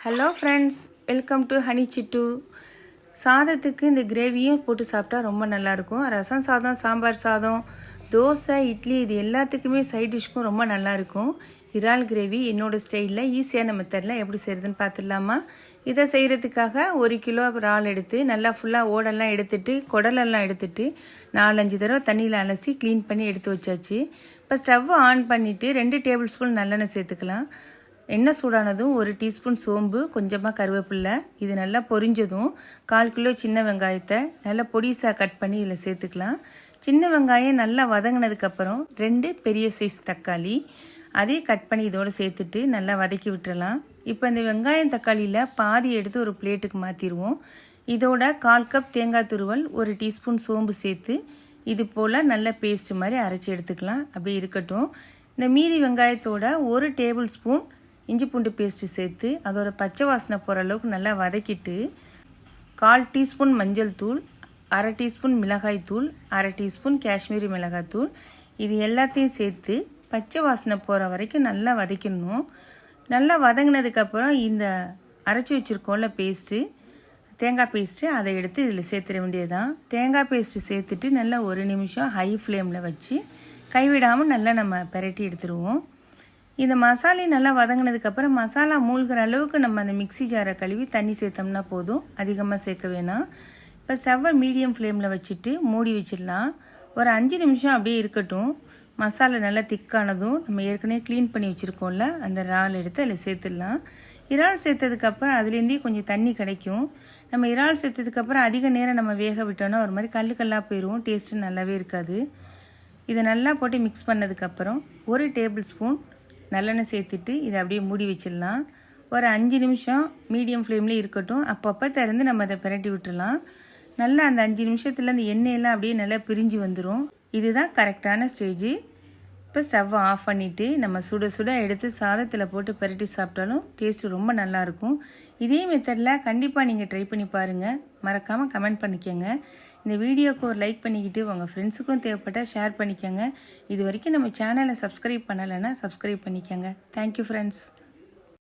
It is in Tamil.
Hello friends, welcome to honey Chittu. சாதத்துக்கு இந்த கிரேவியும் போட்டு சாப்பிட்டா ரொம்ப நல்லாயிருக்கும். ரசம் சாதம், சாம்பார் சாதம், தோசை, இட்லி இது எல்லாத்துக்குமே சைட் டிஷ்க்கும் ரொம்ப நல்லாயிருக்கும். இறால் கிரேவி என்னோடய ஸ்டைலில் ஈஸியான மெத்தடில் எப்படி செய்கிறதுன்னு பார்த்துடலாமா? இதை செய்கிறதுக்காக 1 கிலோ இறால் எடுத்து நல்லா ஃபுல்லாக ஓடெல்லாம் எடுத்துட்டு குடலெல்லாம் எடுத்துட்டு 4-5 தடவை தண்ணியில் அலசி க்ளீன் பண்ணி எடுத்து வச்சாச்சு. இப்போ ஸ்டவ் ஆன் பண்ணிவிட்டு 2 டேபிள் ஸ்பூன் நல்லெண்ணெய் சேர்த்துக்கலாம். எண்ணெய் சூடானதும் 1 டீஸ்பூன் சோம்பு, கொஞ்சமாக கருவேப்பில்லை, இது நல்லா பொரிஞ்சதும் 1/4 கிலோ சின்ன வெங்காயத்தை நல்லா பொடிசாக கட் பண்ணி இதில் சேர்த்துக்கலாம். சின்ன வெங்காயம் நல்லா வதங்கினதுக்கப்புறம் 2 பெரிய சைஸ் தக்காளி அதையும் கட் பண்ணி இதோடு சேர்த்துட்டு நல்லா வதக்கி விட்டுறலாம். இப்போ இந்த வெங்காயம் தக்காளியில் பாதி எடுத்து ஒரு பிளேட்டுக்கு மாற்றிடுவோம். இதோட 1/4 கப் தேங்காய் துருவல், 1 டீஸ்பூன் சோம்பு சேர்த்து இது போல் நல்ல பேஸ்ட் மாதிரி அரைச்சி எடுத்துக்கலாம். அப்படி இருக்கட்டும். இந்த மீதி வெங்காயத்தோட 1 டேபிள் ஸ்பூன் இஞ்சி பூண்டு பேஸ்ட்டு சேர்த்து அதோட பச்சை வாசனை போகிற அளவுக்கு நல்லா வதக்கிட்டு 1/4 டீஸ்பூன் மஞ்சள் தூள், 1/2 டீஸ்பூன் மிளகாய் தூள், 1/2 டீஸ்பூன் காஷ்மீரி மிளகாய் தூள் இது எல்லாத்தையும் சேர்த்து பச்சை வாசனை போகிற வரைக்கும் நல்லா வதக்கிடணும். நல்லா வதங்கினதுக்கப்புறம் இந்த அரைச்சி வச்சுருக்கோம்ல பேஸ்ட்டு, தேங்காய் பேஸ்ட்டு, அதை எடுத்து இதில் சேர்த்துட வேண்டியதுதான். தேங்காய் பேஸ்ட்டு சேர்த்துட்டு நல்லா 1 நிமிஷம் ஹை ஃப்ளேமில் வச்சு கைவிடாமல் நல்லா நம்ம பிரட்டி எடுத்துருவோம். இந்த மசாலா நல்லா வதங்கினதுக்கப்புறம் மசாலா மூழ்கிற அளவுக்கு நம்ம அந்த மிக்ஸி ஜாரை கழுவி தண்ணி சேர்த்தோம்னா போதும், அதிகமாக சேர்க்க வேணாம். இப்போ ஸ்டவ்வை மீடியம் ஃப்ளேமில் வச்சுட்டு மூடி வச்சிடலாம். ஒரு 5 நிமிஷம் அப்படியே இருக்கட்டும். மசாலா நல்லா திக்கானதும் நம்ம ஏற்கனவே க்ளீன் பண்ணி வச்சுருக்கோம்ல அந்த இறால் எடுத்து அதில் சேர்த்துடலாம். இறால் சேர்த்ததுக்கப்புறம் அதுலேருந்தே கொஞ்சம் தண்ணி கிடைக்கும். நம்ம இறால் சேர்த்ததுக்கப்புறம் அதிக நேரம் நம்ம வேக விட்டோம்னா ஒரு மாதிரி கல்லாக போயிடும், டேஸ்ட்டு நல்லாவே இருக்காது. இதை நல்லா போட்டு மிக்ஸ் பண்ணதுக்கப்புறம் 1 டேபிள் ஸ்பூன் நல்லெண்ணெய் சேர்த்துட்டு இதை அப்படியே மூடி வச்சிடலாம். ஒரு 5 நிமிஷம் மீடியம் ஃப்ளேம்லேயே இருக்கட்டும். அப்பப்போ திறந்து நம்ம அதை பிரட்டி விட்டுடலாம். நல்லா அந்த 5 நிமிஷத்தில் அந்த எண்ணெயெல்லாம் அப்படியே நல்லா பிரிஞ்சு வந்துடும். இதுதான் கரெக்டான ஸ்டேஜு. இப்போ ஸ்டவ்வை ஆஃப் பண்ணிவிட்டு நம்ம சுட சுட எடுத்து சாதத்தில் போட்டு பிரட்டி சாப்பிட்டாலும் டேஸ்ட்டு ரொம்ப நல்லாயிருக்கும். இதே மெத்தடில் கண்டிப்பாக நீங்கள் ட்ரை பண்ணி பாருங்கள். மறக்காமல் கமெண்ட் பண்ணிக்கோங்க. இந்த வீடியோக்கு ஒரு லைக் பண்ணிக்கிட்டு உங்கள் ஃப்ரெண்ட்ஸுக்கும் தேவைப்பட்டால் ஷேர் பண்ணிக்கோங்க. இது வரைக்கும் நம்ம சேனலை சப்ஸ்கிரைப் பண்ணலைன்னா சப்ஸ்கிரைப் பண்ணிக்கோங்க. Thank you friends.